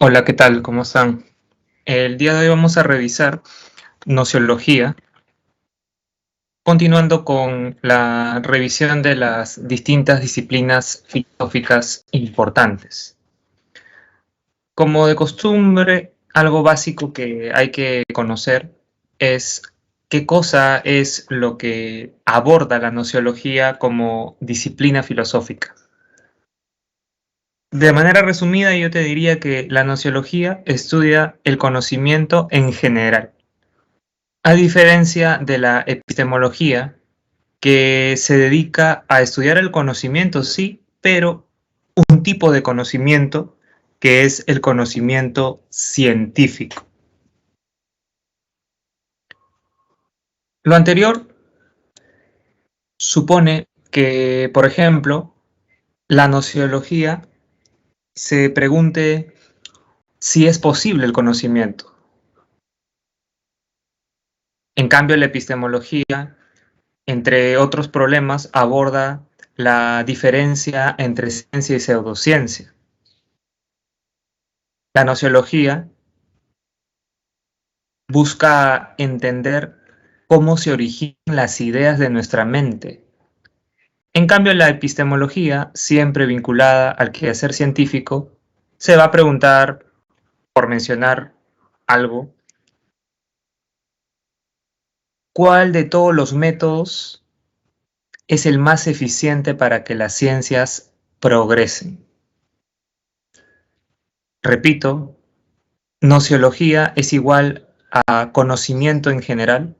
Hola, ¿qué tal? ¿Cómo están? El día de hoy vamos a revisar nociología, continuando con la revisión de las distintas disciplinas filosóficas importantes. Como de costumbre, algo básico que hay que conocer es qué cosa es lo que aborda la nociología como disciplina filosófica. De manera resumida, yo te diría que la nociología estudia el conocimiento en general, a diferencia de la epistemología, que se dedica a estudiar el conocimiento, sí, pero un tipo de conocimiento que es el conocimiento científico. Lo anterior supone que, por ejemplo, la nociología se pregunte si es posible el conocimiento. En cambio, la epistemología, entre otros problemas, aborda la diferencia entre ciencia y pseudociencia. La nociología busca entender cómo se originan las ideas de nuestra mente. En cambio, la epistemología, siempre vinculada al quehacer científico, se va a preguntar, por mencionar algo, ¿cuál de todos los métodos es el más eficiente para que las ciencias progresen? Repito, nociología es igual a conocimiento en general,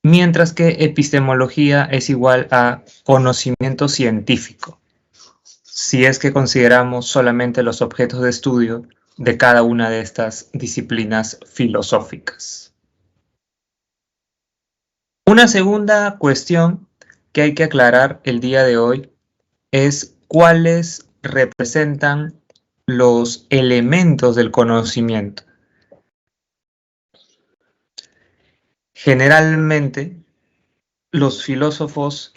mientras que epistemología es igual a conocimiento científico, si es que consideramos solamente los objetos de estudio de cada una de estas disciplinas filosóficas. Una segunda cuestión que hay que aclarar el día de hoy es cuáles representan los elementos del conocimiento. Generalmente, los filósofos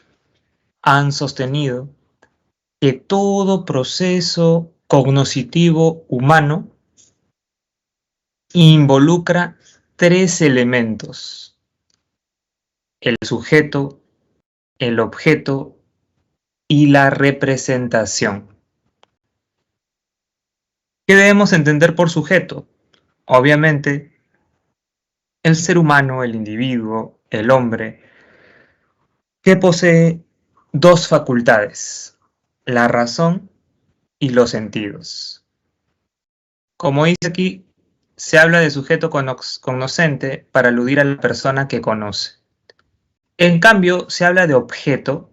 han sostenido que todo proceso cognoscitivo humano involucra tres elementos: el sujeto, el objeto y la representación. ¿Qué debemos entender por sujeto? Obviamente, el ser humano, el individuo, el hombre, que posee dos facultades: la razón y los sentidos. Como dice aquí, se habla de sujeto cognoscente para aludir a la persona que conoce. En cambio, se habla de objeto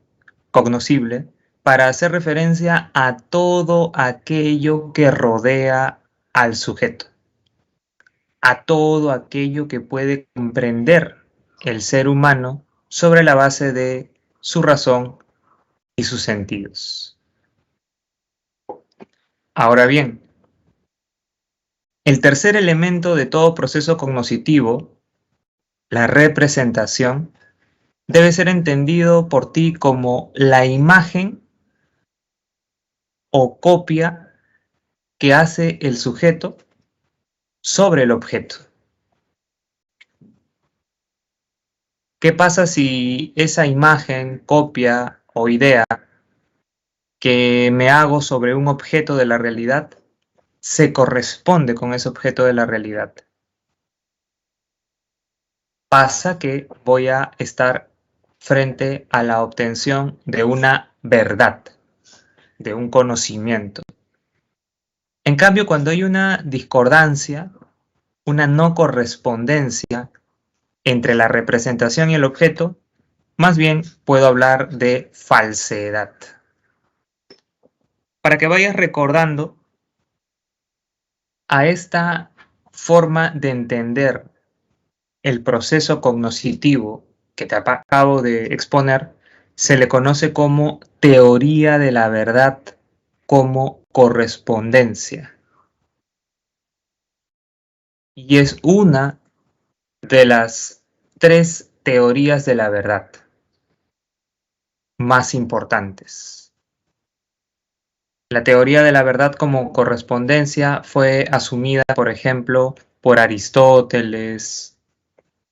cognoscible para hacer referencia a todo aquello que rodea al sujeto, a todo aquello que puede comprender el ser humano sobre la base de su razón y sus sentidos. Ahora bien, el tercer elemento de todo proceso cognoscitivo, la representación, debe ser entendido por ti como la imagen o copia que hace el sujeto sobre el objeto. ¿Qué pasa si esa imagen, copia o idea que me hago sobre un objeto de la realidad se corresponde con ese objeto de la realidad? Pasa que voy a estar frente a la obtención de una verdad, de un conocimiento. En cambio, cuando hay una discordancia, una no correspondencia entre la representación y el objeto, más bien puedo hablar de falsedad. Para que vayas recordando a esta forma de entender el proceso cognoscitivo que te acabo de exponer, se le conoce como teoría de la verdad como correspondencia. Y es una de las tres teorías de la verdad más importantes. La teoría de la verdad como correspondencia fue asumida, por ejemplo, por Aristóteles,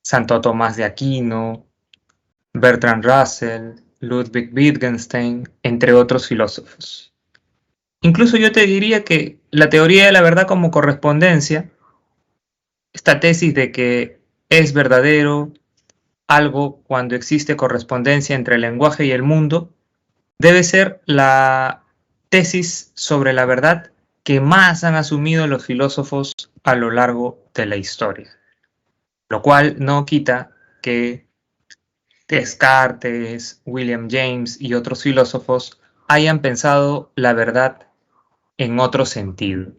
Santo Tomás de Aquino, Bertrand Russell, Ludwig Wittgenstein, entre otros filósofos. Incluso yo te diría que la teoría de la verdad como correspondencia, esta tesis de que es verdadero algo cuando existe correspondencia entre el lenguaje y el mundo, debe ser la tesis sobre la verdad que más han asumido los filósofos a lo largo de la historia. Lo cual no quita que Descartes, William James y otros filósofos hayan pensado la verdad en otro sentido.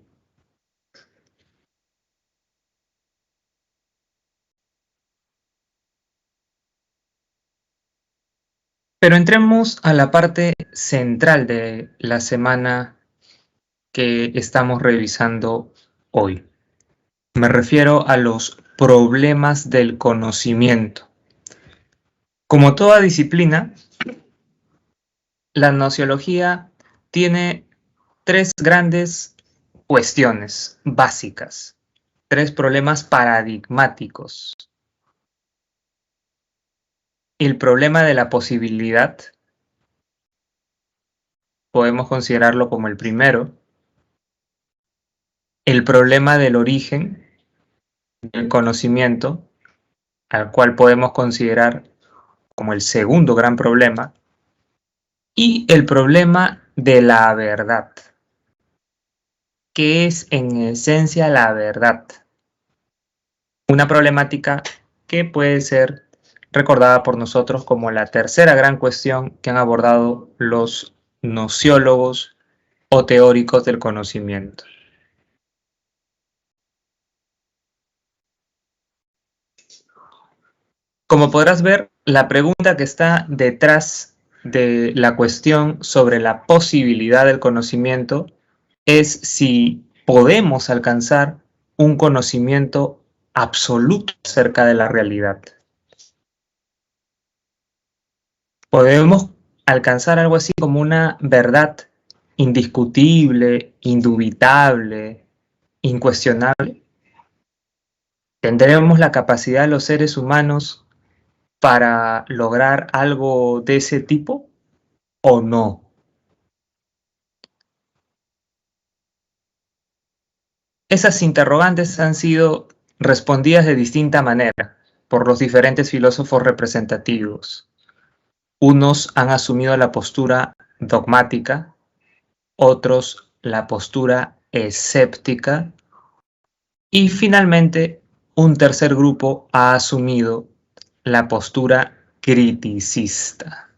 Pero entremos a la parte central de la semana que estamos revisando hoy. Me refiero a los problemas del conocimiento. Como toda disciplina, la gnoseología tiene tres grandes cuestiones básicas, tres problemas paradigmáticos. El problema de la posibilidad, podemos considerarlo como el primero. El problema del origen del conocimiento, al cual podemos considerar como el segundo gran problema. Y el problema de la verdad. ¿Qué es en esencia la verdad? Una problemática que puede ser recordada por nosotros como la tercera gran cuestión que han abordado los gnosiólogos o teóricos del conocimiento. Como podrás ver, la pregunta que está detrás de la cuestión sobre la posibilidad del conocimiento es si podemos alcanzar un conocimiento absoluto acerca de la realidad. Podemos alcanzar algo así como una verdad indiscutible, indubitable, incuestionable. ¿Tendremos la capacidad de los seres humanos para lograr algo de ese tipo o no? Esas interrogantes han sido respondidas de distinta manera por los diferentes filósofos representativos. Unos han asumido la postura dogmática, otros la postura escéptica y finalmente un tercer grupo ha asumido la postura criticista.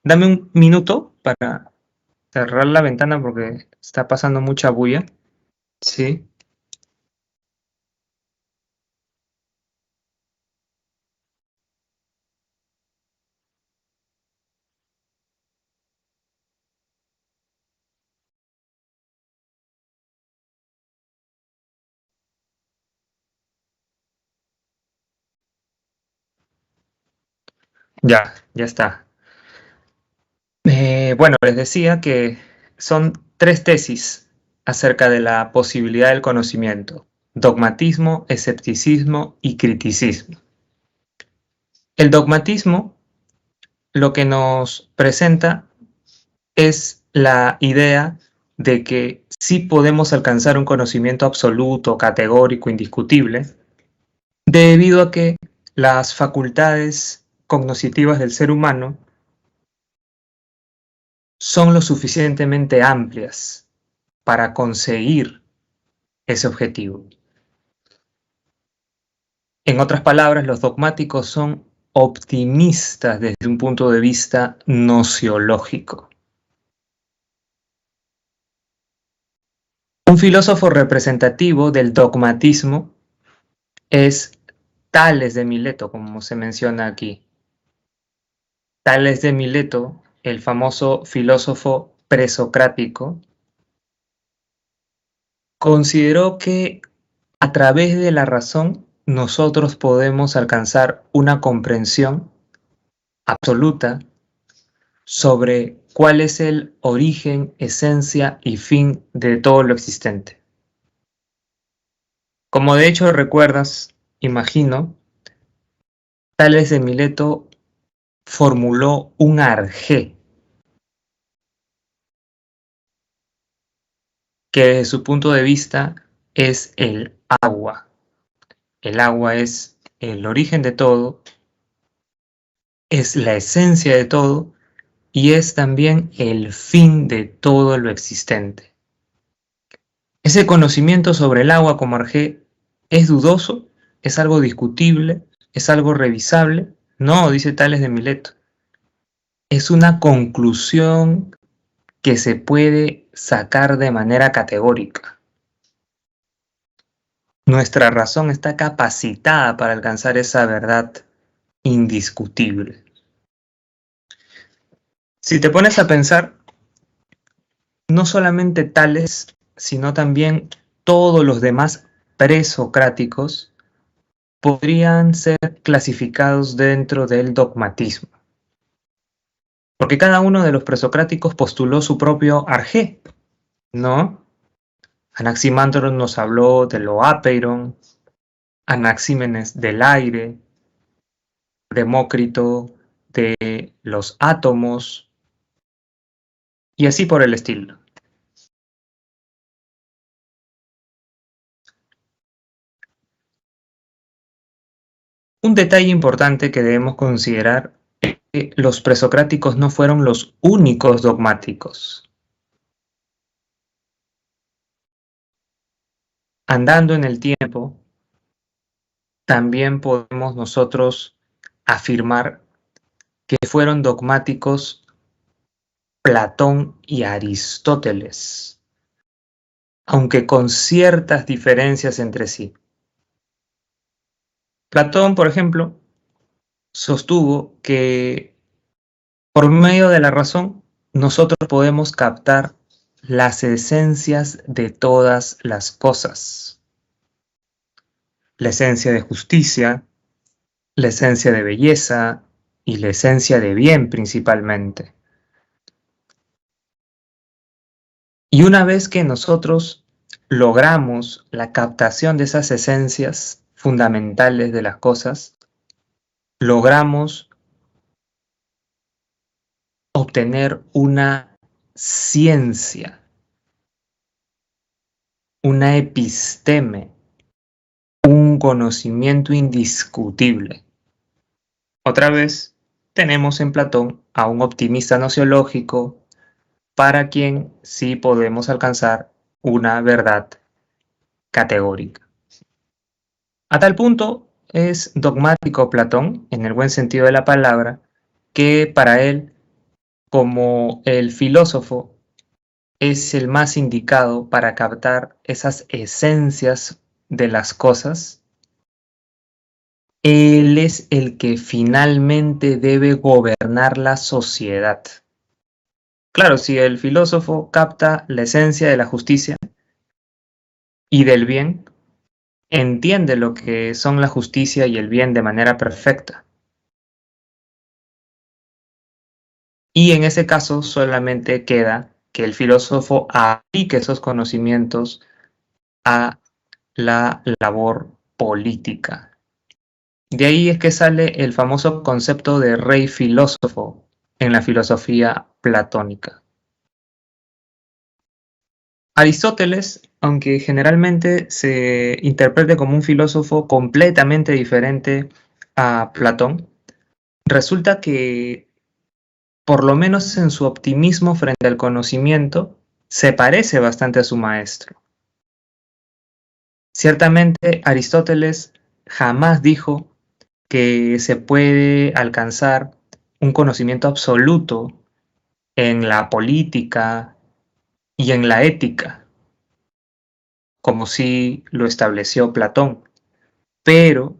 Dame un minuto para cerrar la ventana porque está pasando mucha bulla. Sí. Ya está. Bueno, les decía que son tres tesis acerca de la posibilidad del conocimiento: dogmatismo, escepticismo y criticismo. El dogmatismo lo que nos presenta es la idea de que sí podemos alcanzar un conocimiento absoluto, categórico, indiscutible, debido a que las facultades cognitivas del ser humano son lo suficientemente amplias para conseguir ese objetivo. En otras palabras, los dogmáticos son optimistas desde un punto de vista gnosiológico. Un filósofo representativo del dogmatismo es Tales de Mileto, como se menciona aquí. Tales de Mileto, el famoso filósofo presocrático, consideró que a través de la razón nosotros podemos alcanzar una comprensión absoluta sobre cuál es el origen, esencia y fin de todo lo existente. Como de hecho recuerdas, imagino, Tales de Mileto formuló un arjé que desde su punto de vista es el agua. El agua es el origen de todo, es la esencia de todo y es también el fin de todo lo existente. Ese conocimiento sobre el agua como arjé es dudoso, es algo discutible, es algo revisable. No, dice Tales de Mileto. Es una conclusión que se puede sacar de manera categórica. Nuestra razón está capacitada para alcanzar esa verdad indiscutible. Si te pones a pensar, no solamente Tales, sino también todos los demás presocráticos podrían ser clasificados dentro del dogmatismo. Porque cada uno de los presocráticos postuló su propio arjé, ¿no? Anaximandro nos habló de lo apeiron, Anaxímenes del aire, Demócrito de los átomos, y así por el estilo. Un detalle importante que debemos considerar es que los presocráticos no fueron los únicos dogmáticos. Andando en el tiempo, también podemos nosotros afirmar que fueron dogmáticos Platón y Aristóteles, aunque con ciertas diferencias entre sí. Platón, por ejemplo, sostuvo que por medio de la razón nosotros podemos captar las esencias de todas las cosas. La esencia de justicia, la esencia de belleza y la esencia de bien principalmente. Y una vez que nosotros logramos la captación de esas esencias fundamentales de las cosas, logramos obtener una ciencia, una episteme, un conocimiento indiscutible. Otra vez, tenemos en Platón a un optimista nociológico para quien sí podemos alcanzar una verdad categórica. A tal punto es dogmático Platón, en el buen sentido de la palabra, que para él, como el filósofo, es el más indicado para captar esas esencias de las cosas. Él es el que finalmente debe gobernar la sociedad. Claro, si el filósofo capta la esencia de la justicia y del bien, entiende lo que son la justicia y el bien de manera perfecta. Y en ese caso solamente queda que el filósofo aplique esos conocimientos a la labor política. De ahí es que sale el famoso concepto de rey filósofo en la filosofía platónica. Aristóteles, aunque generalmente se interprete como un filósofo completamente diferente a Platón, resulta que, por lo menos en su optimismo frente al conocimiento, se parece bastante a su maestro. Ciertamente, Aristóteles jamás dijo que se puede alcanzar un conocimiento absoluto en la política y en la ética, como sí lo estableció Platón. Pero,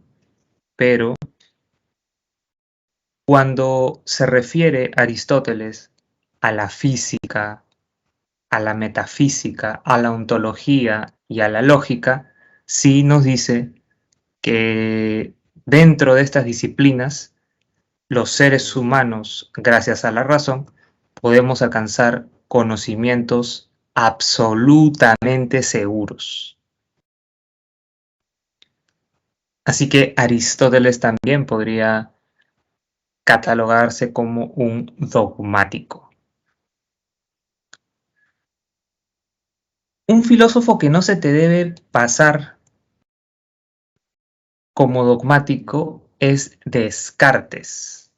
cuando se refiere Aristóteles a la física, a la metafísica, a la ontología y a la lógica, sí nos dice que dentro de estas disciplinas, los seres humanos, gracias a la razón, podemos alcanzar conocimientos absolutamente seguros. Así que Aristóteles también podría catalogarse como un dogmático. Un filósofo que no se te debe pasar como dogmático es Descartes.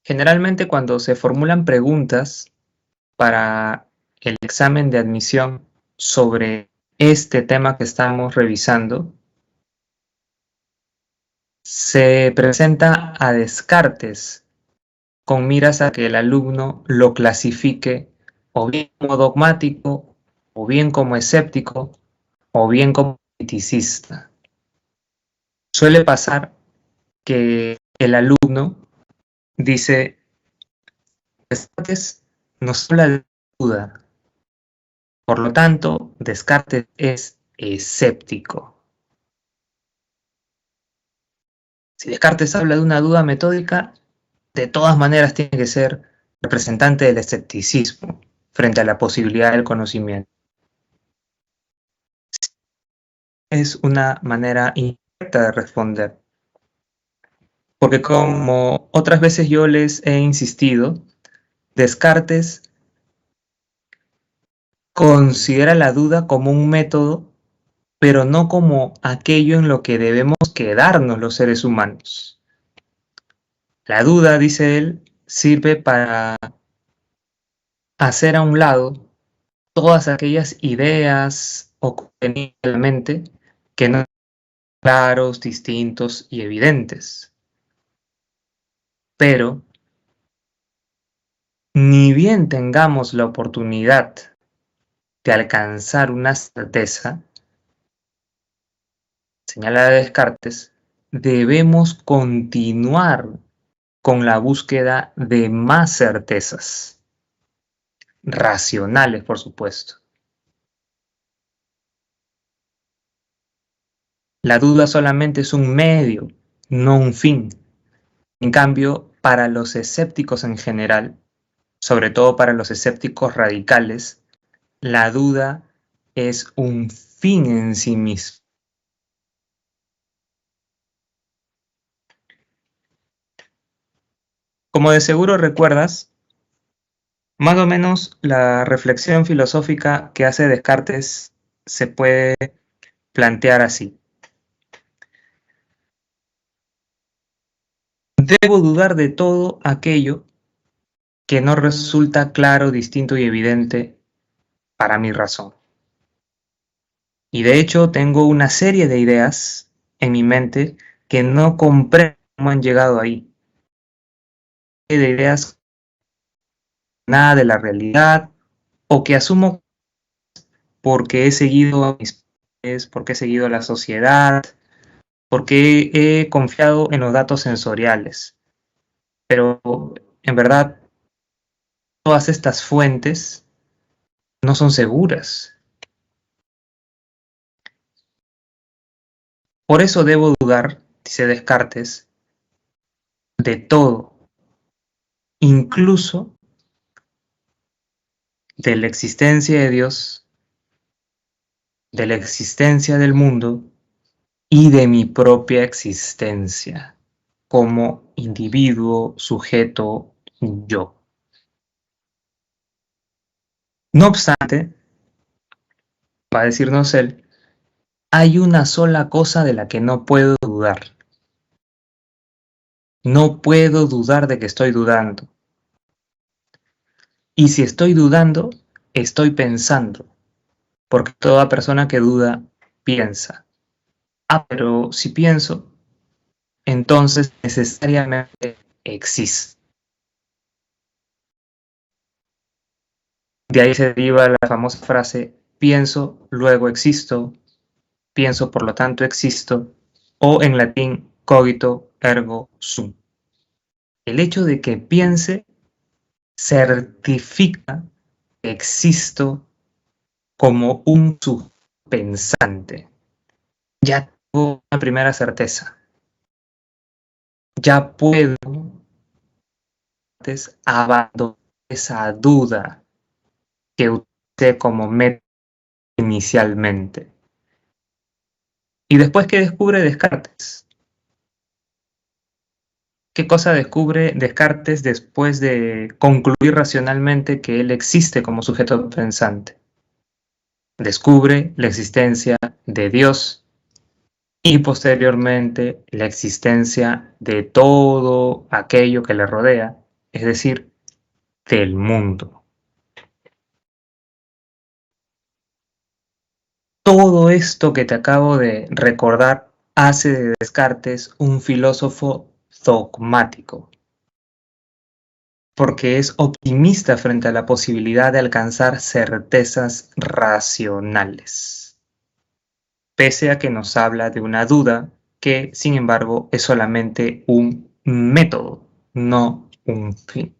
Generalmente cuando se formulan preguntas para el examen de admisión sobre este tema que estamos revisando, se presenta a Descartes con miras a que el alumno lo clasifique o bien como dogmático, o bien como escéptico, o bien como criticista. Suele pasar que el alumno dice, Descartes nos habla de duda, por lo tanto, Descartes es escéptico. Si Descartes habla de una duda metódica, de todas maneras tiene que ser representante del escepticismo frente a la posibilidad del conocimiento. Es una manera incorrecta de responder, porque como otras veces yo les he insistido, Descartes considera la duda como un método, pero no como aquello en lo que debemos quedarnos los seres humanos. La duda, dice él, sirve para hacer a un lado todas aquellas ideas o contenidos de la mente que no son claros, distintos y evidentes. Pero ni bien tengamos la oportunidad de alcanzar una certeza, señala Descartes, debemos continuar con la búsqueda de más certezas, racionales, por supuesto. La duda solamente es un medio, no un fin. En cambio, para los escépticos en general, sobre todo para los escépticos radicales, la duda es un fin en sí mismo. Como de seguro recuerdas, más o menos la reflexión filosófica que hace Descartes se puede plantear así. Debo dudar de todo aquello que no resulta claro, distinto y evidente para mi razón. Y de hecho tengo una serie de ideas en mi mente que no comprendo cómo han llegado ahí. De ideas nada de la realidad o que asumo porque he seguido a mis padres, porque he seguido a la sociedad, porque he confiado en los datos sensoriales. Pero en verdad todas estas fuentes no son seguras. Por eso debo dudar, dice Descartes, de todo, incluso de la existencia de Dios, de la existencia del mundo y de mi propia existencia como individuo, sujeto, yo. No obstante, va a decirnos él, hay una sola cosa de la que no puedo dudar. No puedo dudar de que estoy dudando. Y si estoy dudando, estoy pensando, porque toda persona que duda piensa. Ah, pero si pienso, entonces necesariamente existe. De ahí se deriva la famosa frase, pienso, luego existo, pienso, por lo tanto existo, o en latín, cogito, ergo sum. El hecho de que piense certifica que existo como un pensante. Ya tengo una primera certeza. Ya puedo abandonó esa duda que usé como método inicialmente. ¿Y después qué descubre Descartes? ¿Qué cosa descubre Descartes después de concluir racionalmente que él existe como sujeto pensante? Descubre la existencia de Dios y posteriormente la existencia de todo aquello que le rodea, es decir, del mundo. Todo esto que te acabo de recordar hace de Descartes un filósofo dogmático, porque es optimista frente a la posibilidad de alcanzar certezas racionales, pese a que nos habla de una duda que, sin embargo, es solamente un método, no un fin.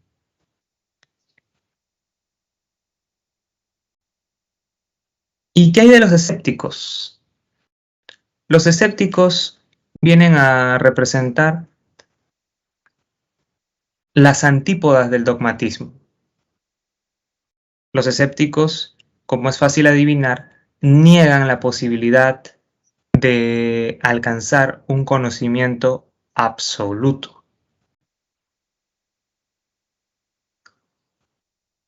¿Y qué hay de los escépticos? Los escépticos vienen a representar las antípodas del dogmatismo. Los escépticos, como es fácil adivinar, niegan la posibilidad de alcanzar un conocimiento absoluto.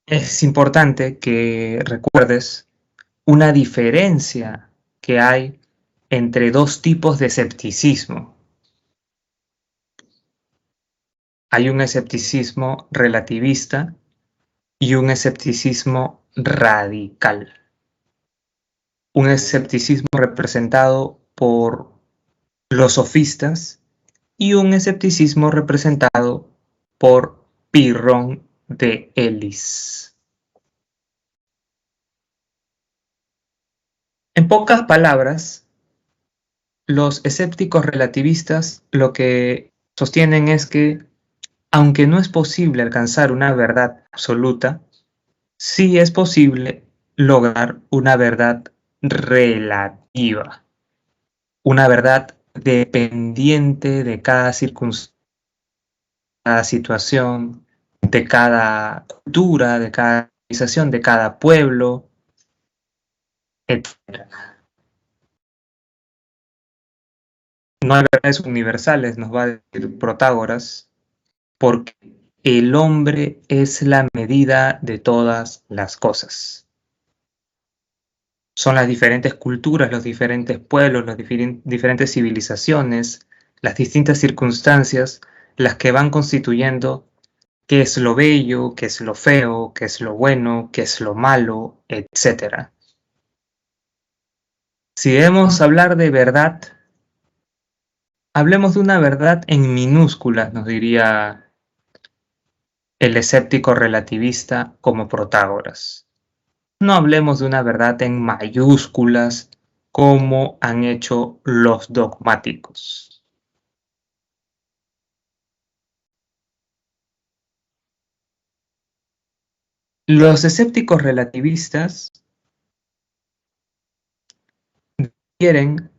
Es importante que recuerdes una diferencia que hay entre dos tipos de escepticismo. Hay un escepticismo relativista y un escepticismo radical. Un escepticismo representado por los sofistas y un escepticismo representado por Pirrón de Elis. En pocas palabras, los escépticos relativistas lo que sostienen es que, aunque no es posible alcanzar una verdad absoluta, sí es posible lograr una verdad relativa, una verdad dependiente de cada circunstancia, cada situación, de cada cultura, de cada organización, de cada pueblo, etc. No hay verdades universales, nos va a decir Protágoras, porque el hombre es la medida de todas las cosas. Son las diferentes culturas, los diferentes pueblos, las diferentes civilizaciones, las distintas circunstancias, las que van constituyendo qué es lo bello, qué es lo feo, qué es lo bueno, qué es lo malo, etc. Si debemos hablar de verdad, hablemos de una verdad en minúsculas, nos diría el escéptico relativista como Protágoras. No hablemos de una verdad en mayúsculas como han hecho los dogmáticos. Los escépticos relativistas quieren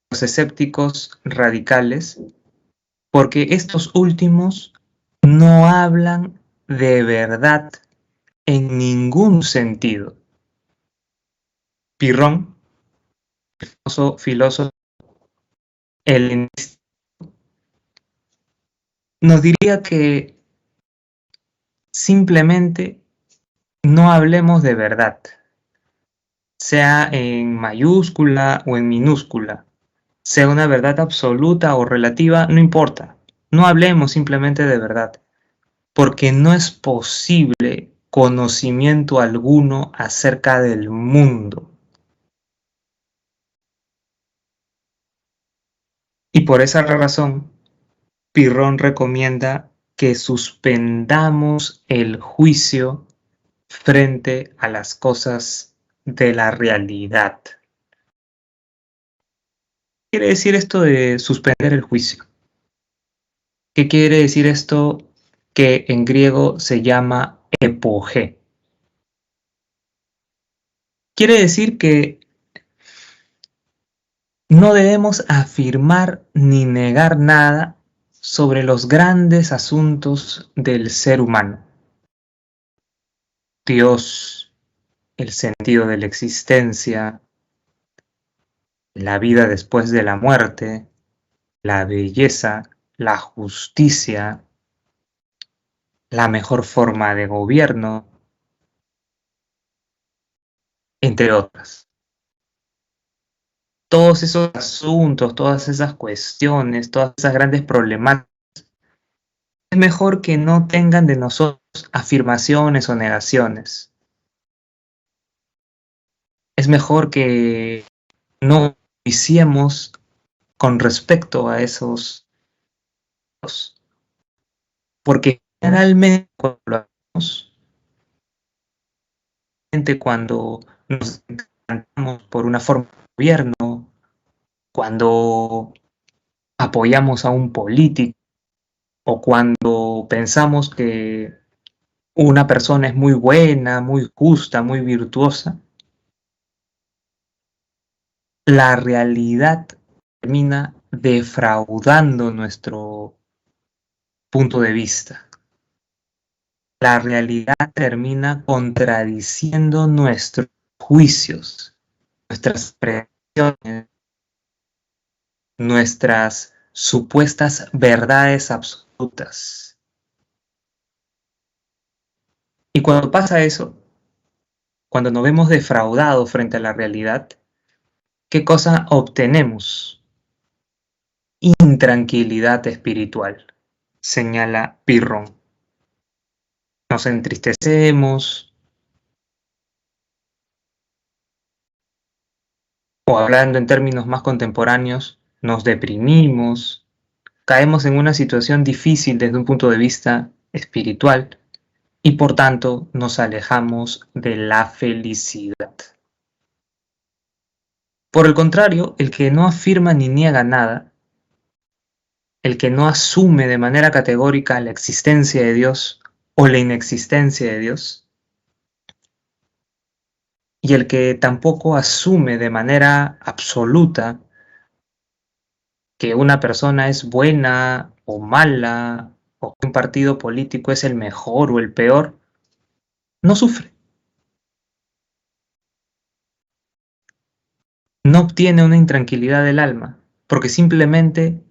los escépticos radicales porque estos últimos no hablan de verdad en ningún sentido. Pirrón, filósofo helenista, nos diría que simplemente no hablemos de verdad, sea en mayúscula o en minúscula, sea una verdad absoluta o relativa, no importa. No hablemos simplemente de verdad, porque no es posible conocimiento alguno acerca del mundo. Y por esa razón, Pirrón recomienda que suspendamos el juicio frente a las cosas de la realidad. ¿Qué quiere decir esto de suspender el juicio? ¿Qué quiere decir esto que en griego se llama epoge? Quiere decir que no debemos afirmar ni negar nada sobre los grandes asuntos del ser humano. Dios, el sentido de la existencia, la vida después de la muerte, la belleza, la justicia, la mejor forma de gobierno, entre otras. Todos esos asuntos, todas esas cuestiones, todas esas grandes problemáticas, es mejor que no tengan de nosotros afirmaciones o negaciones. Es mejor que no juiciemos con respecto a esos, porque generalmente cuando lo hacemos, cuando nos encantamos por una forma de gobierno, cuando apoyamos a un político o cuando pensamos que una persona es muy buena, muy justa, muy virtuosa, la realidad termina defraudando nuestro punto de vista. La realidad termina contradiciendo nuestros juicios, nuestras presiones, nuestras supuestas verdades absolutas. Y cuando pasa eso, cuando nos vemos defraudados frente a la realidad, ¿qué cosa obtenemos? Intranquilidad espiritual, señala Pirron. Nos entristecemos, o hablando en términos más contemporáneos, nos deprimimos, caemos en una situación difícil desde un punto de vista espiritual y por tanto nos alejamos de la felicidad. Por el contrario, el que no afirma ni niega nada, el que no asume de manera categórica la existencia de Dios o la inexistencia de Dios, y el que tampoco asume de manera absoluta que una persona es buena o mala, o que un partido político es el mejor o el peor, no sufre. No obtiene una intranquilidad del alma, porque simplemente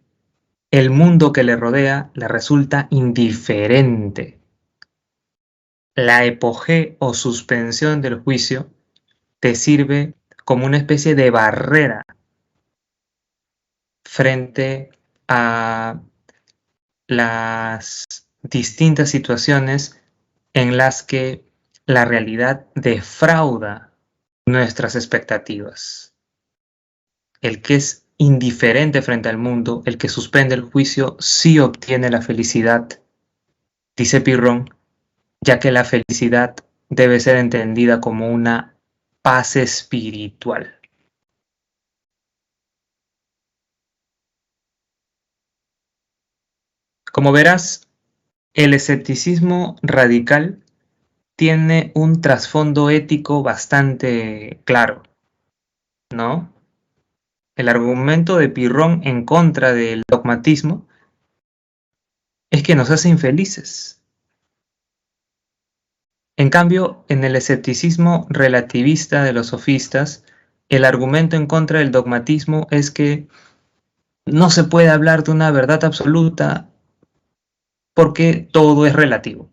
el mundo que le rodea le resulta indiferente. La epogé o suspensión del juicio te sirve como una especie de barrera frente a las distintas situaciones en las que la realidad defrauda nuestras expectativas. El que es indiferente frente al mundo, el que suspende el juicio, sí obtiene la felicidad, dice Pirron, ya que la felicidad debe ser entendida como una paz espiritual. Como verás, el escepticismo radical tiene un trasfondo ético bastante claro, ¿no? El argumento de Pirron en contra del dogmatismo es que nos hace infelices. En cambio, en el escepticismo relativista de los sofistas, el argumento en contra del dogmatismo es que no se puede hablar de una verdad absoluta porque todo es relativo,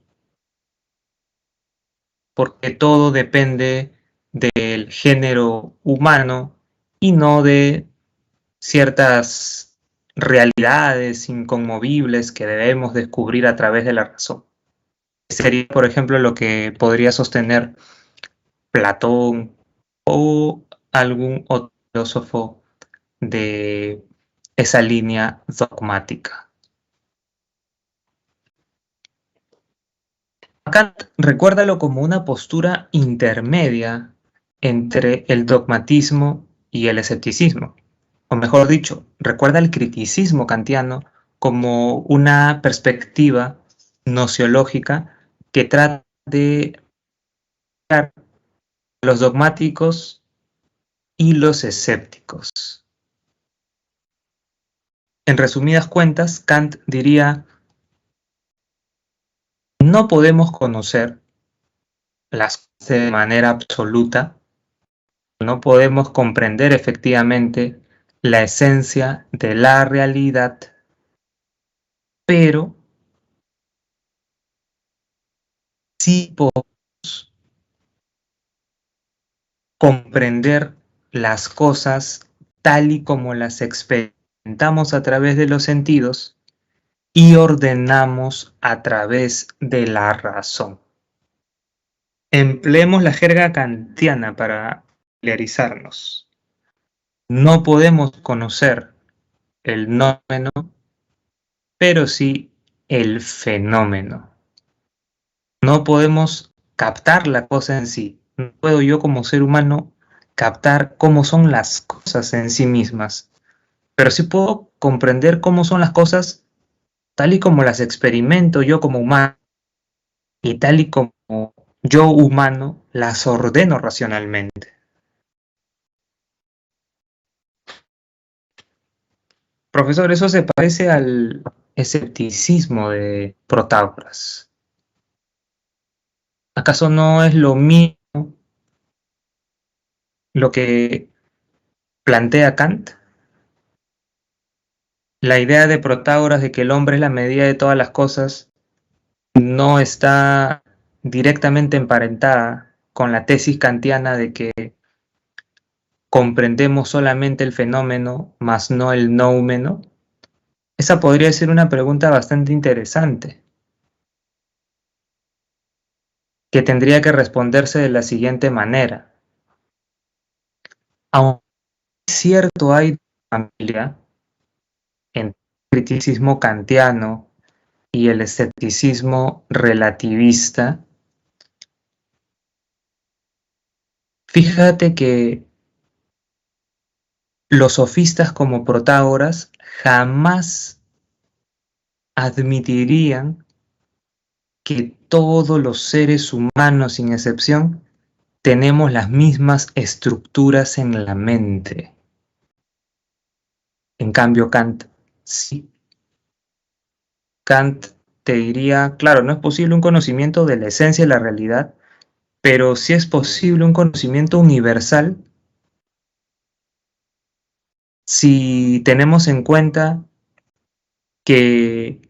porque todo depende del género humano y no de ciertas realidades inconmovibles que debemos descubrir a través de la razón. Sería, por ejemplo, lo que podría sostener Platón o algún otro filósofo de esa línea dogmática. Kant recuérdalo como una postura intermedia entre el dogmatismo y el escepticismo. O mejor dicho, recuerda el criticismo kantiano como una perspectiva nociológica que trata de los dogmáticos y los escépticos. En resumidas cuentas, Kant diría, no podemos conocer las cosas de manera absoluta, no podemos comprender efectivamente la esencia de la realidad, pero sí podemos comprender las cosas tal y como las experimentamos a través de los sentidos y ordenamos a través de la razón. Empleemos la jerga kantiana para familiarizarnos. No podemos conocer el nómeno, pero sí el fenómeno. No podemos captar la cosa en sí. No puedo yo como ser humano captar cómo son las cosas en sí mismas, pero sí puedo comprender cómo son las cosas tal y como las experimento yo como humano y tal y como yo humano las ordeno racionalmente. Profesor, eso se parece al escepticismo de Protágoras. ¿Acaso no es lo mismo lo que plantea Kant? La idea de Protágoras de que el hombre es la medida de todas las cosas no está directamente emparentada con la tesis kantiana de que comprendemos solamente el fenómeno, más no el noumeno. Esa podría ser una pregunta bastante interesante, que tendría que responderse de la siguiente manera. Aunque cierto hay familia entre el criticismo kantiano y el escepticismo relativista, fíjate que los sofistas como Protágoras jamás admitirían que todos los seres humanos, sin excepción, tenemos las mismas estructuras en la mente. En cambio, Kant sí. Kant te diría, claro, no es posible un conocimiento de la esencia de la realidad, pero sí es posible un conocimiento universal si tenemos en cuenta que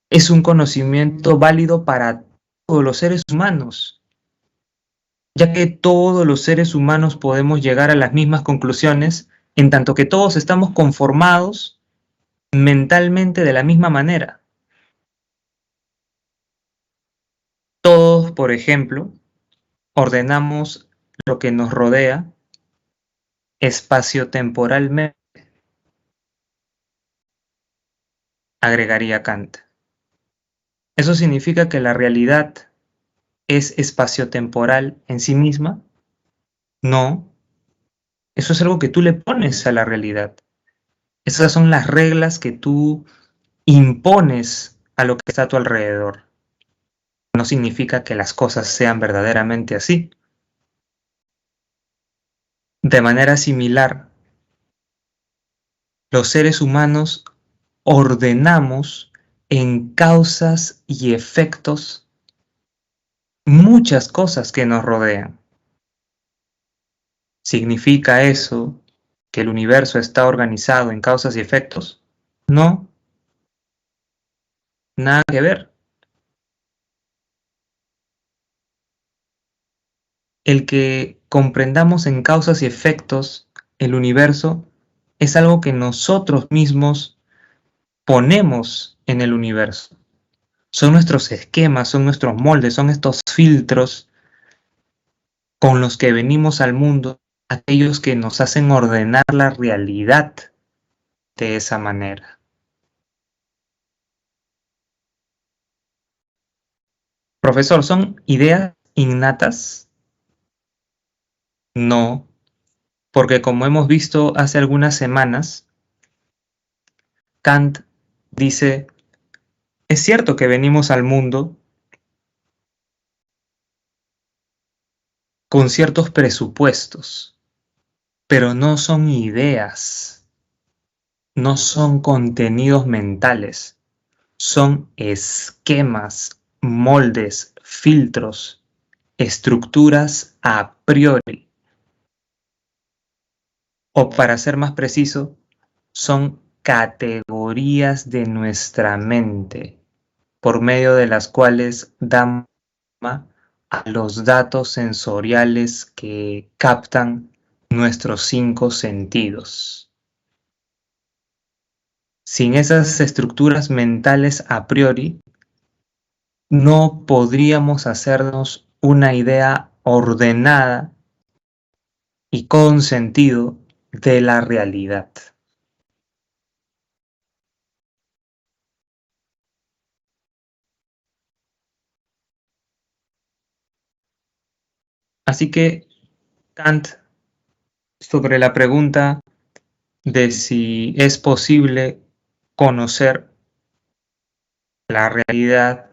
es un conocimiento válido para todos los seres humanos, ya que todos los seres humanos podemos llegar a las mismas conclusiones en tanto que todos estamos conformados mentalmente de la misma manera. Todos, por ejemplo, ordenamos lo que nos rodea espaciotemporalmente, agregaría Kant. ¿Eso significa que la realidad es espaciotemporal en sí misma? No, eso es algo que tú le pones a la realidad. Esas son las reglas que tú impones a lo que está a tu alrededor. No significa que las cosas sean verdaderamente así. De manera similar, los seres humanos ordenamos en causas y efectos muchas cosas que nos rodean. ¿Significa eso que el universo está organizado en causas y efectos? No, nada que ver. El que comprendamos en causas y efectos el universo es algo que nosotros mismos ponemos en el universo. Son nuestros esquemas, son nuestros moldes, son estos filtros con los que venimos al mundo, aquellos que nos hacen ordenar la realidad de esa manera. Profesor, ¿son ideas innatas? No, porque como hemos visto hace algunas semanas, Kant dice, es cierto que venimos al mundo con ciertos presupuestos, pero no son ideas, no son contenidos mentales, son esquemas, moldes, filtros, estructuras a priori. O para ser más preciso, son categorías de nuestra mente, por medio de las cuales damos a los datos sensoriales que captan nuestros 5 sentidos. Sin esas estructuras mentales a priori, no podríamos hacernos una idea ordenada y con sentido de la realidad. Así que Kant, sobre la pregunta de si es posible conocer la realidad,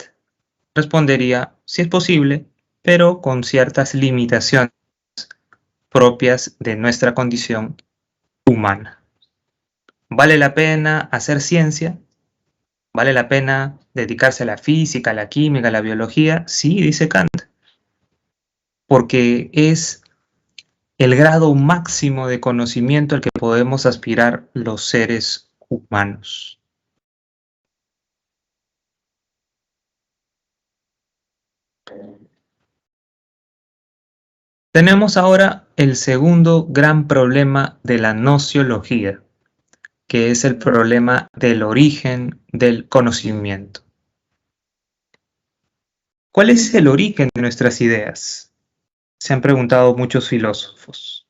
respondería si es posible, pero con ciertas limitaciones propias de nuestra condición humana. ¿Vale la pena hacer ciencia? ¿Vale la pena dedicarse a la física, a la química, a la biología? Sí, dice Kant, porque es el grado máximo de conocimiento al que podemos aspirar los seres humanos. Tenemos ahora el segundo gran problema de la nociología, que es el problema del origen del conocimiento. ¿Cuál es el origen de nuestras ideas? Se han preguntado muchos filósofos.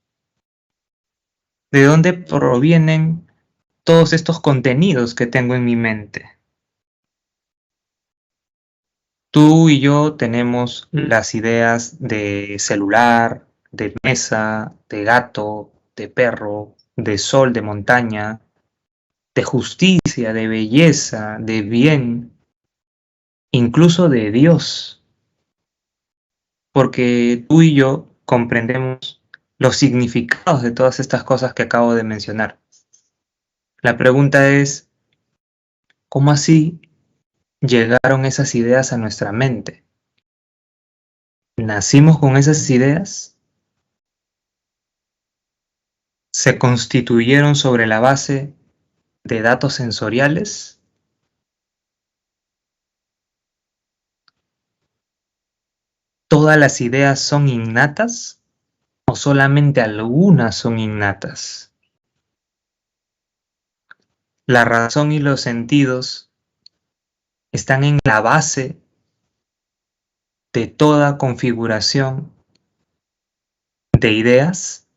¿De dónde provienen todos estos contenidos que tengo en mi mente? Tú y yo tenemos las ideas de celular, de mesa, de gato, de perro, de sol, de montaña, de justicia, de belleza, de bien, incluso de Dios, porque tú y yo comprendemos los significados de todas estas cosas que acabo de mencionar. La pregunta es, ¿cómo así llegaron esas ideas a nuestra mente? ¿Nacimos con esas ideas? ¿Se constituyeron sobre la base de datos sensoriales? ¿Todas las ideas son innatas o solamente algunas son innatas? La razón y los sentidos están en la base de toda configuración de ideas,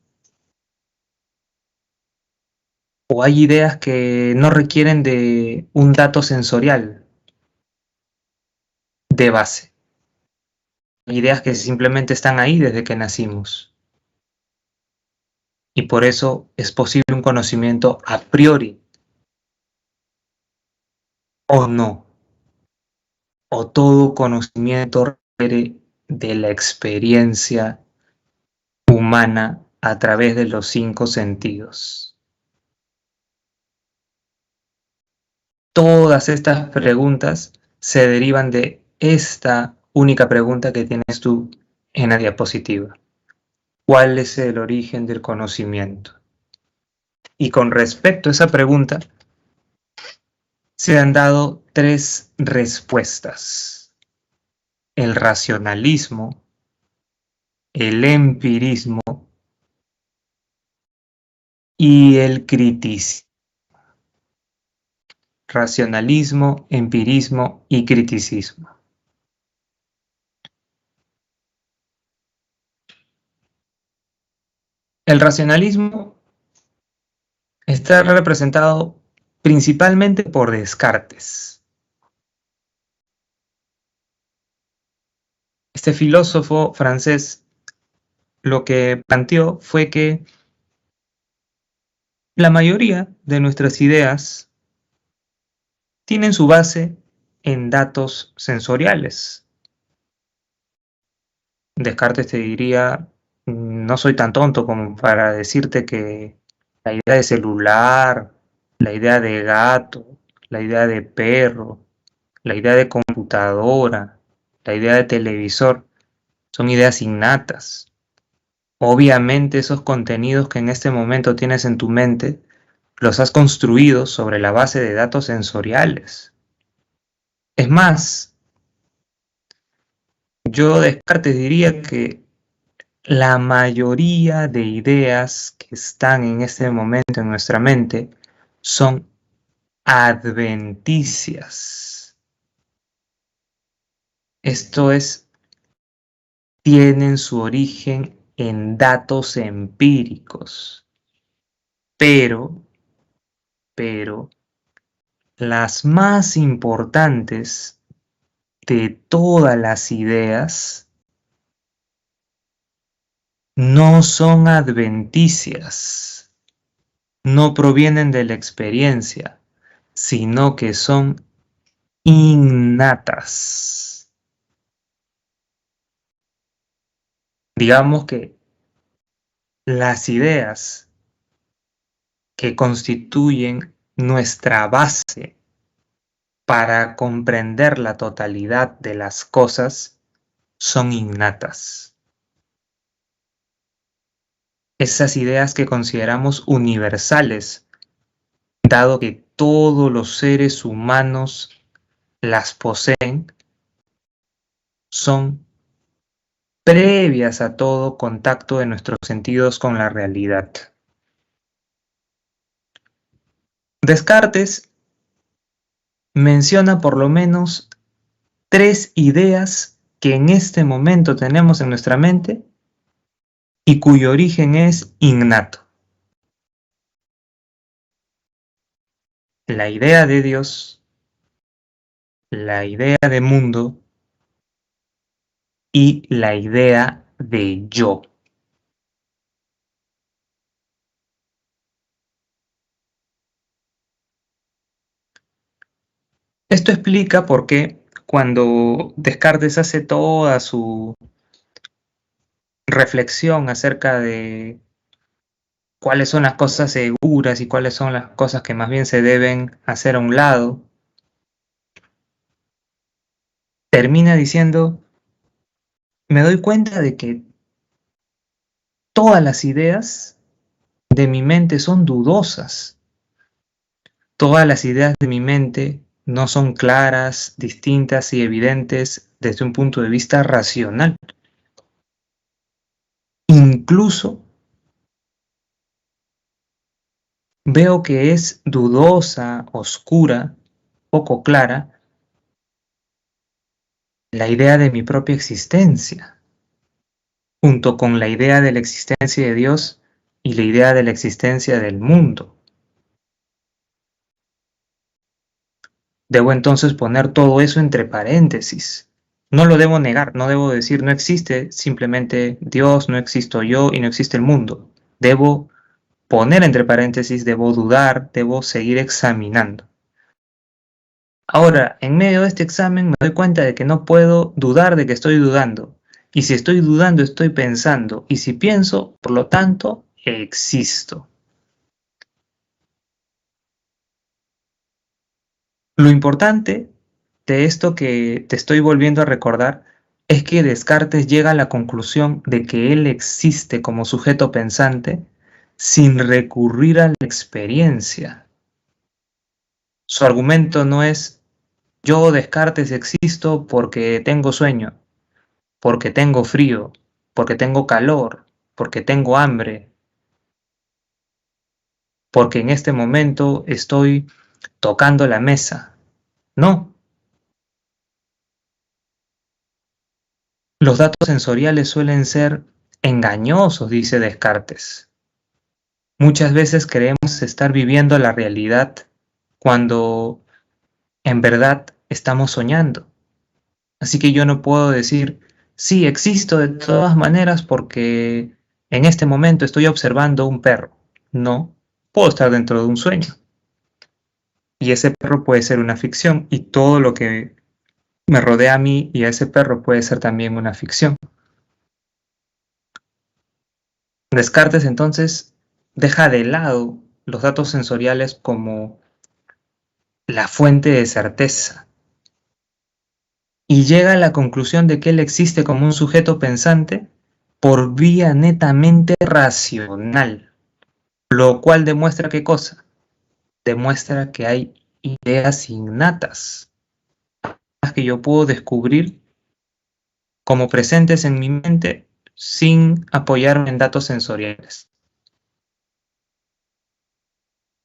o hay ideas que no requieren de un dato sensorial de base. Hay ideas que simplemente están ahí desde que nacimos. Y por eso es posible un conocimiento a priori o no. O todo conocimiento requiere de la experiencia humana a través de los 5 sentidos. Todas estas preguntas se derivan de esta única pregunta que tienes tú en la diapositiva. ¿Cuál es el origen del conocimiento? Y con respecto a esa pregunta, se han dado 3 respuestas: el racionalismo, el empirismo y el criticismo. Racionalismo, empirismo y criticismo. El racionalismo está representado principalmente por Descartes. Este filósofo francés lo que planteó fue que la mayoría de nuestras ideas tienen su base en datos sensoriales. Descartes te diría, no soy tan tonto como para decirte que la idea de celular la idea de gato, la idea de perro, la idea de computadora, la idea de televisor, son ideas innatas. Obviamente esos contenidos que en este momento tienes en tu mente, los has construido sobre la base de datos sensoriales. Es más, yo Descartes diría que la mayoría de ideas que están en este momento en nuestra mente son adventicias. Esto es, tienen su origen en datos empíricos, pero las más importantes de todas las ideas no son adventicias, no provienen de la experiencia, sino que son innatas. Digamos que las ideas que constituyen nuestra base para comprender la totalidad de las cosas son innatas. Esas ideas que consideramos universales, dado que todos los seres humanos las poseen, son previas a todo contacto de nuestros sentidos con la realidad. Descartes menciona por lo menos 3 ideas que en este momento tenemos en nuestra mente y cuyo origen es innato. La idea de Dios, la idea de mundo y la idea de yo. Esto explica por qué cuando Descartes hace toda su reflexión acerca de cuáles son las cosas seguras y cuáles son las cosas que más bien se deben hacer a un lado, termina diciendo, me doy cuenta de que todas las ideas de mi mente son dudosas. Todas las ideas de mi mente no son claras, distintas y evidentes desde un punto de vista racional. Incluso veo que es dudosa, oscura, poco clara, la idea de mi propia existencia, junto con la idea de la existencia de Dios y la idea de la existencia del mundo. Debo entonces poner todo eso entre paréntesis. No lo debo negar, no debo decir no existe simplemente Dios, no existo yo y no existe el mundo. Debo poner entre paréntesis, debo dudar, debo seguir examinando. Ahora, en medio de este examen me doy cuenta de que no puedo dudar de que estoy dudando. Y si estoy dudando, estoy pensando. Y si pienso, por lo tanto, existo. Lo importante de esto que te estoy volviendo a recordar es que Descartes llega a la conclusión de que él existe como sujeto pensante sin recurrir a la experiencia. Su argumento no es yo Descartes existo porque tengo sueño, porque tengo frío, porque tengo calor, porque tengo hambre, porque en este momento estoy tocando la mesa. No. Los datos sensoriales suelen ser engañosos, dice Descartes. Muchas veces creemos estar viviendo la realidad cuando en verdad estamos soñando. Así que yo no puedo decir, sí, existo de todas maneras porque en este momento estoy observando un perro. No, puedo estar dentro de un sueño. Y ese perro puede ser una ficción y todo lo que me rodea a mí y a ese perro puede ser también una ficción. Descartes entonces deja de lado los datos sensoriales como la fuente de certeza y llega a la conclusión de que él existe como un sujeto pensante por vía netamente racional, lo cual demuestra ¿qué cosa? Demuestra que hay ideas innatas que yo puedo descubrir como presentes en mi mente sin apoyarme en datos sensoriales.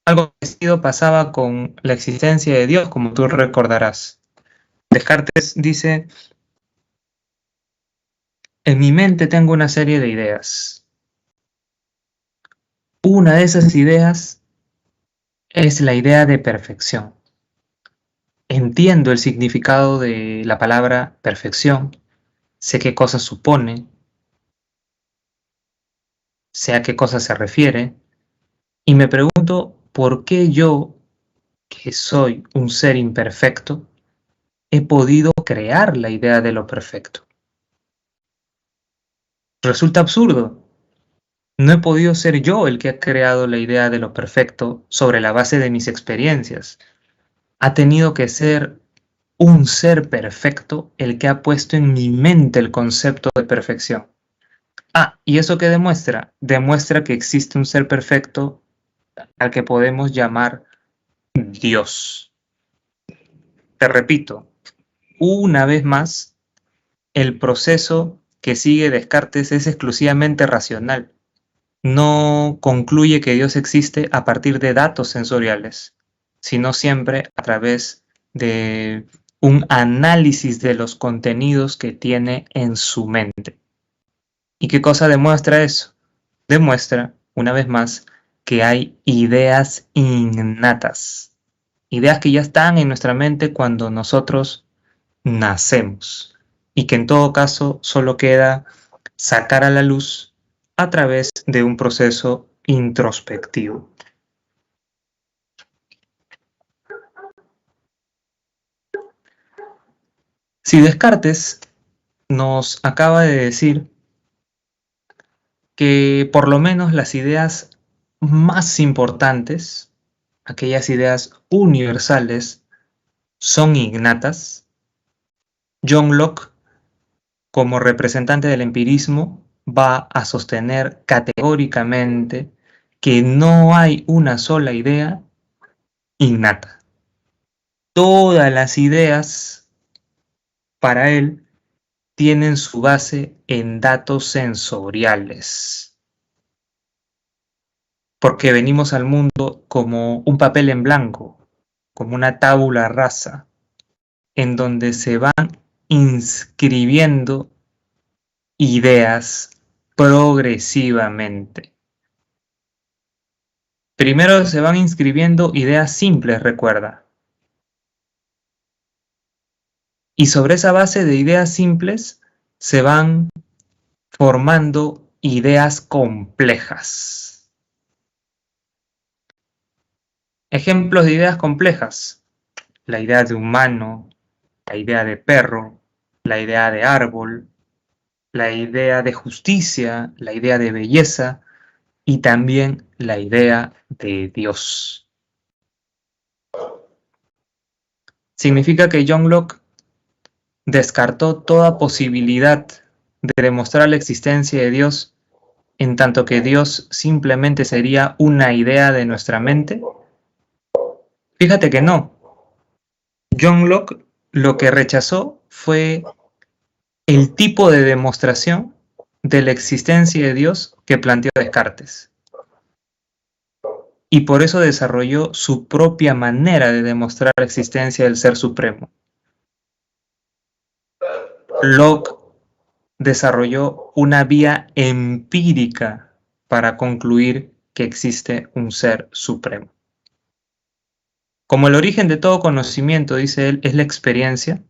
Algo parecido pasaba con la existencia de Dios, como tú recordarás. Descartes dice, en mi mente tengo una serie de ideas. Una de esas ideas es la idea de perfección. Entiendo el significado de la palabra perfección, sé qué cosa supone, sé a qué cosa se refiere, y me pregunto por qué yo, que soy un ser imperfecto, he podido crear la idea de lo perfecto. Resulta absurdo. No he podido ser yo el que ha creado la idea de lo perfecto sobre la base de mis experiencias. Ha tenido que ser un ser perfecto el que ha puesto en mi mente el concepto de perfección. Ah, ¿y eso qué demuestra? Demuestra que existe un ser perfecto al que podemos llamar Dios. Te repito, una vez más, el proceso que sigue Descartes es exclusivamente racional. No concluye que Dios existe a partir de datos sensoriales, sino siempre a través de un análisis de los contenidos que tiene en su mente. ¿Y qué cosa demuestra eso? Demuestra, una vez más, que hay ideas innatas, ideas que ya están en nuestra mente cuando nosotros nacemos y que en todo caso solo queda sacar a la luz a través de un proceso introspectivo. Si Descartes nos acaba de decir que por lo menos las ideas más importantes, aquellas ideas universales, son innatas, John Locke, como representante del empirismo, va a sostener categóricamente que no hay una sola idea innata. Todas las ideas, para él, tienen su base en datos sensoriales, porque venimos al mundo como un papel en blanco, como una tabula rasa, en donde se van inscribiendo ideas progresivamente. Primero se van inscribiendo ideas simples, recuerda. Y sobre esa base de ideas simples se van formando ideas complejas. Ejemplos de ideas complejas. La idea de humano, la idea de perro, la idea de árbol, la idea de justicia, la idea de belleza y también la idea de Dios. Significa que John Locke descartó toda posibilidad de demostrar la existencia de Dios, en tanto que Dios simplemente sería una idea de nuestra mente. Fíjate que no. John Locke lo que rechazó fue el tipo de demostración de la existencia de Dios que planteó Descartes. Y por eso desarrolló su propia manera de demostrar la existencia del Ser Supremo. Locke desarrolló una vía empírica para concluir que existe un Ser Supremo. Como el origen de todo conocimiento, dice él, es la experiencia,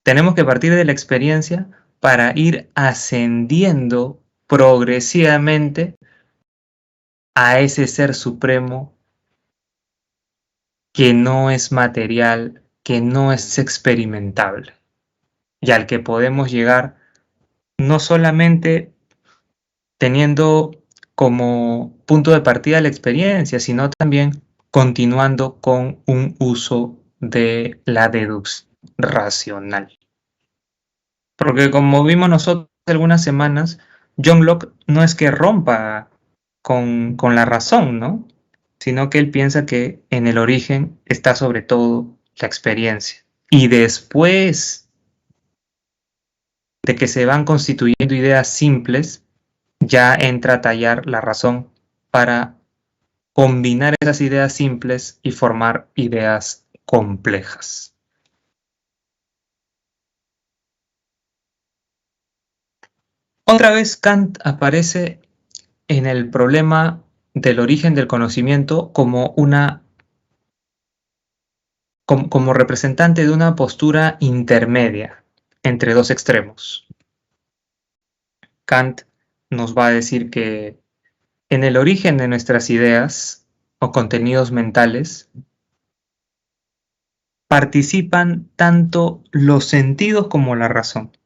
tenemos que partir de la experiencia para ir ascendiendo progresivamente a ese Ser Supremo que no es material, que no es experimentable, y al que podemos llegar no solamente teniendo como punto de partida de la experiencia, sino también continuando con un uso de la deducción racional. Porque como vimos nosotros hace algunas semanas, John Locke no es que rompa con la razón, ¿no? Sino que él piensa que en el origen está sobre todo la experiencia. Y después de que se van constituyendo ideas simples, ya entra a tallar la razón para combinar esas ideas simples y formar ideas complejas. Otra vez Kant aparece en el problema del origen del conocimiento como como representante de una postura intermedia entre dos extremos. Kant nos va a decir que en el origen de nuestras ideas o contenidos mentales participan tanto los sentidos como la razón,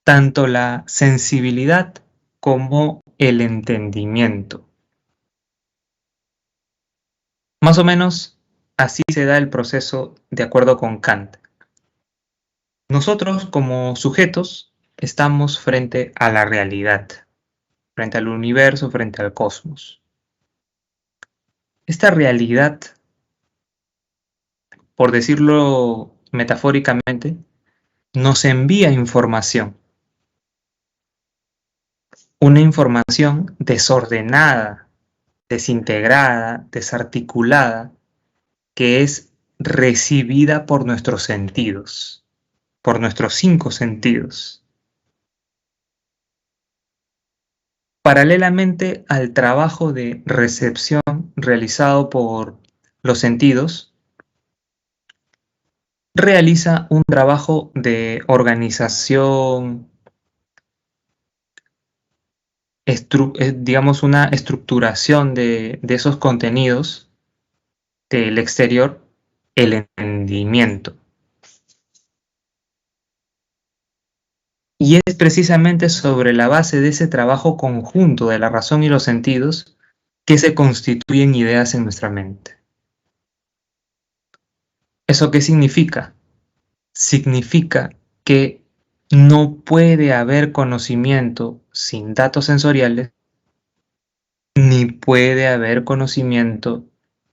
tanto la sensibilidad como el entendimiento. Más o menos así se da el proceso de acuerdo con Kant. Nosotros como sujetos estamos frente a la realidad, frente al universo, frente al cosmos. Esta realidad, por decirlo metafóricamente, nos envía información. Una información desordenada, desintegrada, desarticulada, que es recibida por nuestros sentidos, por nuestros 5 sentidos. Paralelamente al trabajo de recepción realizado por los sentidos, realiza un trabajo de organización, digamos una estructuración de esos contenidos del exterior, el entendimiento. Y es precisamente sobre la base de ese trabajo conjunto de la razón y los sentidos que se constituyen ideas en nuestra mente. ¿Eso qué significa? Significa que no puede haber conocimiento sin datos sensoriales, ni puede haber conocimiento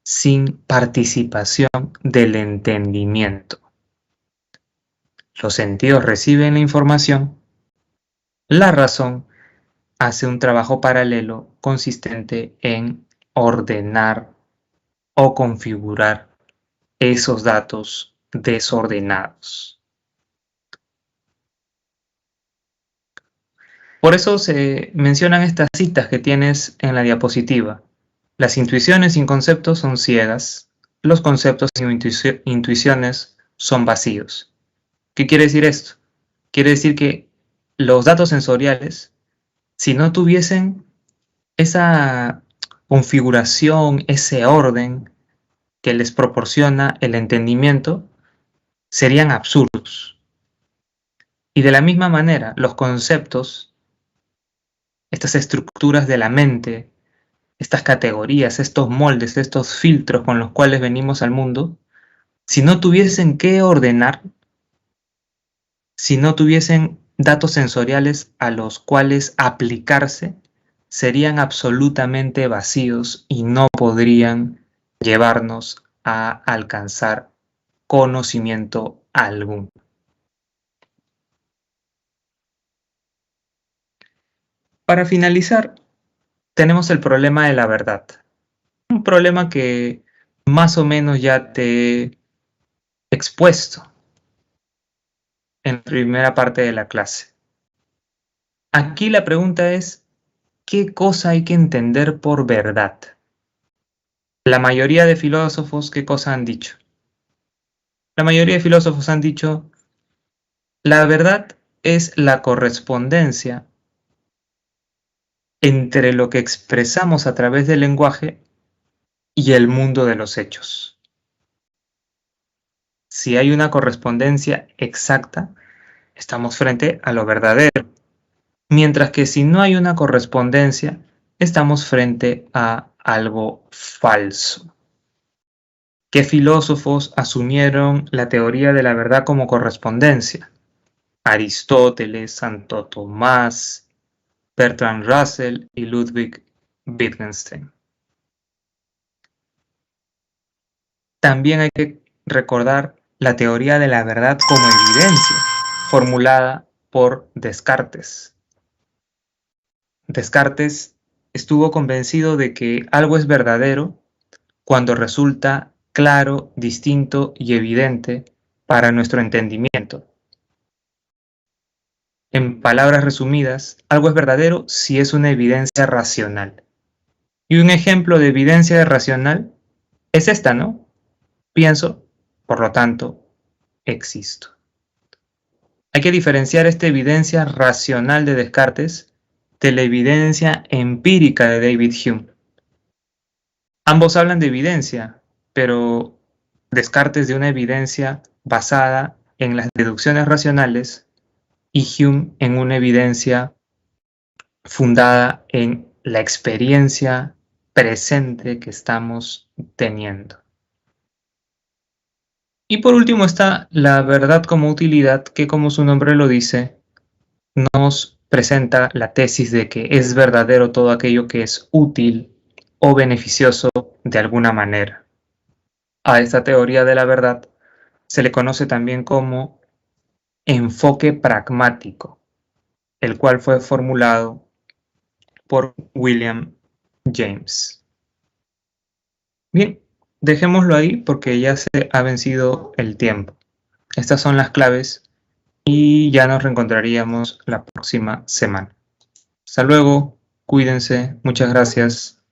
sin participación del entendimiento. Los sentidos reciben la información, la razón hace un trabajo paralelo consistente en ordenar o configurar esos datos desordenados. Por eso se mencionan estas citas que tienes en la diapositiva. Las intuiciones sin conceptos son ciegas, los conceptos sin intuiciones son vacíos. ¿Qué quiere decir esto? Quiere decir que los datos sensoriales, si no tuviesen esa configuración, ese orden que les proporciona el entendimiento, serían absurdos. Y de la misma manera, los conceptos, estas estructuras de la mente, estas categorías, estos moldes, estos filtros con los cuales venimos al mundo, si no tuviesen que ordenar, si no tuviesen datos sensoriales a los cuales aplicarse, serían absolutamente vacíos y no podrían llevarnos a alcanzar conocimiento alguno. Para finalizar, tenemos el problema de la verdad. Un problema que más o menos ya te he expuesto en la primera parte de la clase. Aquí la pregunta es, ¿qué cosa hay que entender por verdad? La mayoría de filósofos, ¿qué cosa han dicho? La mayoría de filósofos han dicho, la verdad es la correspondencia entre lo que expresamos a través del lenguaje y el mundo de los hechos. Si hay una correspondencia exacta, estamos frente a lo verdadero. Mientras que si no hay una correspondencia, estamos frente a algo falso. ¿Qué filósofos asumieron la teoría de la verdad como correspondencia? Aristóteles, Santo Tomás, Bertrand Russell y Ludwig Wittgenstein. También hay que recordar la teoría de la verdad como evidencia, formulada por Descartes. Descartes estuvo convencido de que algo es verdadero cuando resulta claro, distinto y evidente para nuestro entendimiento. En palabras resumidas, algo es verdadero si es una evidencia racional. Y un ejemplo de evidencia racional es esta, ¿no? Pienso, por lo tanto, existo. Hay que diferenciar esta evidencia racional de Descartes de la evidencia empírica de David Hume. Ambos hablan de evidencia, pero Descartes de una evidencia basada en las deducciones racionales y Hume en una evidencia fundada en la experiencia presente que estamos teniendo. Y por último está la verdad como utilidad, que como su nombre lo dice, nos presenta la tesis de que es verdadero todo aquello que es útil o beneficioso de alguna manera. A esta teoría de la verdad se le conoce también como enfoque pragmático, el cual fue formulado por William James. Bien, dejémoslo ahí porque ya se ha vencido el tiempo. Estas son las claves y ya nos reencontraríamos la próxima semana. Hasta luego, cuídense, muchas gracias.